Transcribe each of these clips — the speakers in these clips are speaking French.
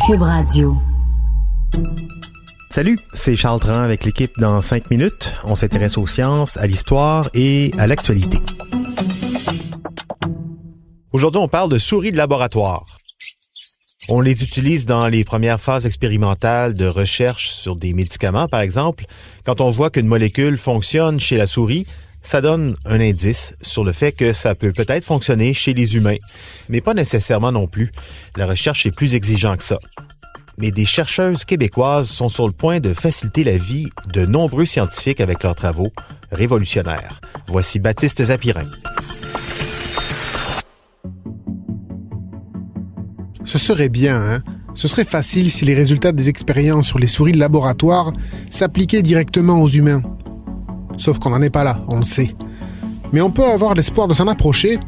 Cube Radio. Salut, c'est Charles Tran avec l'équipe dans 5 minutes. On s'intéresse aux sciences, à l'histoire et à l'actualité. Aujourd'hui, on parle de souris de laboratoire. On les utilise dans les premières phases expérimentales de recherche sur des médicaments, par exemple. Quand on voit qu'une molécule fonctionne chez la souris, ça donne un indice sur le fait que ça peut peut-être fonctionner chez les humains, mais pas nécessairement non plus. La recherche est plus exigeante que ça. Mais des chercheuses québécoises sont sur le point de faciliter la vie de nombreux scientifiques avec leurs travaux révolutionnaires. Voici Baptiste Zapirin. Ce serait bien, hein? Ce serait facile si les résultats des expériences sur les souris de laboratoire s'appliquaient directement aux humains. Sauf qu'on n'en est pas là, on le sait. Mais on peut avoir l'espoir de s'en approcher,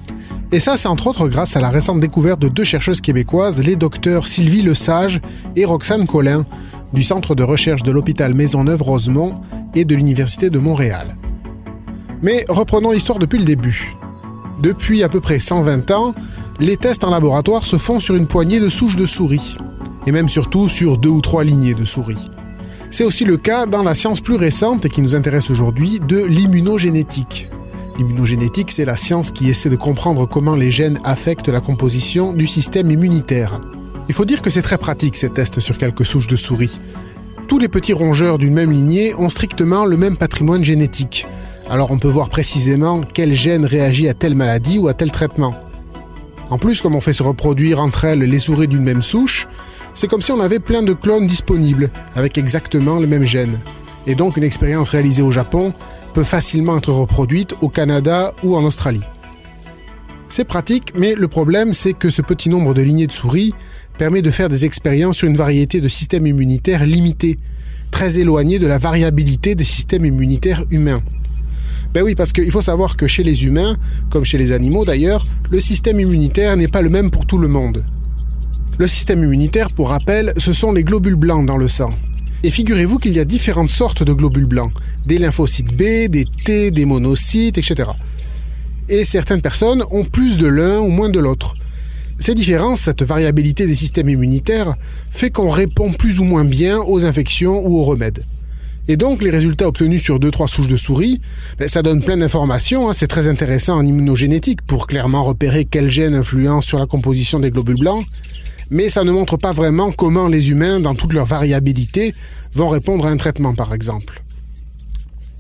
et ça c'est entre autres grâce à la récente découverte de 2 chercheuses québécoises, les docteurs Sylvie Lesage et Roxane Collin, du Centre de recherche de l'hôpital Maisonneuve-Rosemont et de l'Université de Montréal. Mais reprenons l'histoire depuis le début. Depuis à peu près 120 ans, les tests en laboratoire se font sur une poignée de souches de souris, et même surtout sur 2 ou 3 lignées de souris. C'est aussi le cas dans la science plus récente et qui nous intéresse aujourd'hui de l'immunogénétique. L'immunogénétique, c'est la science qui essaie de comprendre comment les gènes affectent la composition du système immunitaire. Il faut dire que c'est très pratique ces tests sur quelques souches de souris. Tous les petits rongeurs d'une même lignée ont strictement le même patrimoine génétique. Alors on peut voir précisément quel gène réagit à telle maladie ou à tel traitement. En plus, comme on fait se reproduire entre elles les souris d'une même souche, c'est comme si on avait plein de clones disponibles, avec exactement le même gène. Et donc une expérience réalisée au Japon peut facilement être reproduite au Canada ou en Australie. C'est pratique, mais le problème c'est que ce petit nombre de lignées de souris permet de faire des expériences sur une variété de systèmes immunitaires limités, très éloignés de la variabilité des systèmes immunitaires humains. Ben oui, parce qu'il faut savoir que chez les humains, comme chez les animaux d'ailleurs, le système immunitaire n'est pas le même pour tout le monde. Le système immunitaire, pour rappel, ce sont les globules blancs dans le sang. Et figurez-vous qu'il y a différentes sortes de globules blancs, des lymphocytes B, des T, des monocytes, etc. Et certaines personnes ont plus de l'un ou moins de l'autre. Ces différences, cette variabilité des systèmes immunitaires, fait qu'on répond plus ou moins bien aux infections ou aux remèdes. Et donc, les résultats obtenus sur 2-3 souches de souris, ça donne plein d'informations, c'est très intéressant en immunogénétique pour clairement repérer quel gène influence sur la composition des globules blancs, mais ça ne montre pas vraiment comment les humains, dans toute leur variabilité, vont répondre à un traitement, par exemple.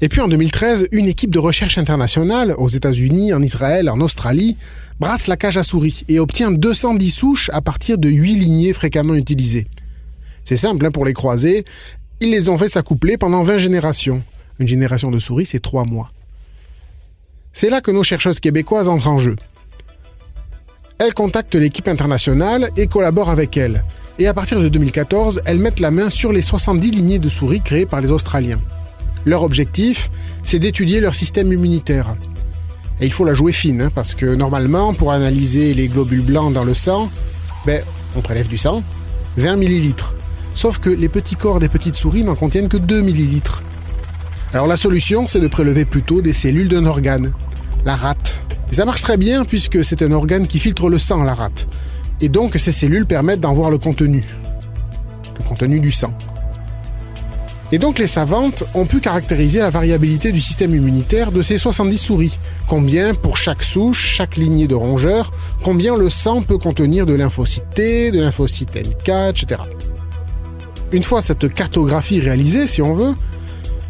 Et puis en 2013, une équipe de recherche internationale, aux États-Unis, en Israël, en Australie, brasse la cage à souris et obtient 210 souches à partir de 8 lignées fréquemment utilisées. C'est simple, pour les croiser, ils les ont fait s'accoupler pendant 20 générations. Une génération de souris, c'est 3 mois. C'est là que nos chercheuses québécoises entrent en jeu. Elles contactent l'équipe internationale et collaborent avec elle. Et à partir de 2014, elles mettent la main sur les 70 lignées de souris créées par les Australiens. Leur objectif, c'est d'étudier leur système immunitaire. Et il faut la jouer fine, parce que normalement, pour analyser les globules blancs dans le sang, on prélève du sang, 20 millilitres. Sauf que les petits corps des petites souris n'en contiennent que 2 millilitres. Alors la solution, c'est de prélever plutôt des cellules d'un organe, la rate. Et ça marche très bien puisque c'est un organe qui filtre le sang, la rate. Et donc ces cellules permettent d'en voir le contenu du sang. Et donc les savantes ont pu caractériser la variabilité du système immunitaire de ces 70 souris. Combien, pour chaque souche, chaque lignée de rongeurs, combien le sang peut contenir de lymphocytes T, de lymphocytes NK, etc. Une fois cette cartographie réalisée, si on veut,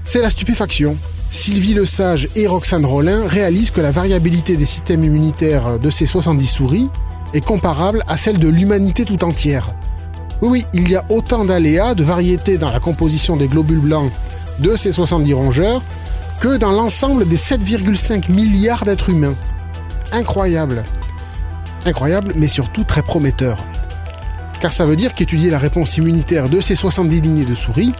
c'est la stupéfaction. Sylvie Lesage et Roxane Collin réalisent que la variabilité des systèmes immunitaires de ces 70 souris est comparable à celle de l'humanité tout entière. Oui, il y a autant d'aléas, de variétés dans la composition des globules blancs de ces 70 rongeurs que dans l'ensemble des 7,5 milliards d'êtres humains. Incroyable. Incroyable, mais surtout très prometteur. Car ça veut dire qu'étudier la réponse immunitaire de ces 70 lignées de souris,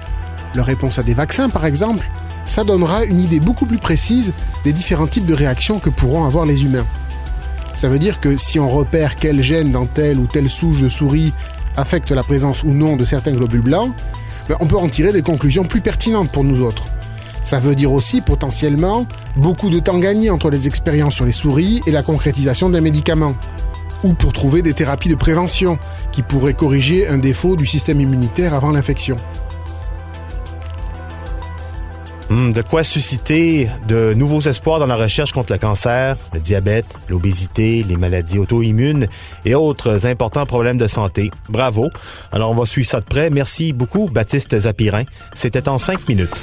leur réponse à des vaccins par exemple, ça donnera une idée beaucoup plus précise des différents types de réactions que pourront avoir les humains. Ça veut dire que si on repère quel gène dans telle ou telle souche de souris affecte la présence ou non de certains globules blancs, on peut en tirer des conclusions plus pertinentes pour nous autres. Ça veut dire aussi, potentiellement, beaucoup de temps gagné entre les expériences sur les souris et la concrétisation d'un médicament. ou pour trouver des thérapies de prévention qui pourraient corriger un défaut du système immunitaire avant l'infection. De quoi susciter de nouveaux espoirs dans la recherche contre le cancer, le diabète, l'obésité, les maladies auto-immunes et autres importants problèmes de santé. Bravo. Alors, on va suivre ça de près. Merci beaucoup, Baptiste Zapirin. C'était en 5 minutes.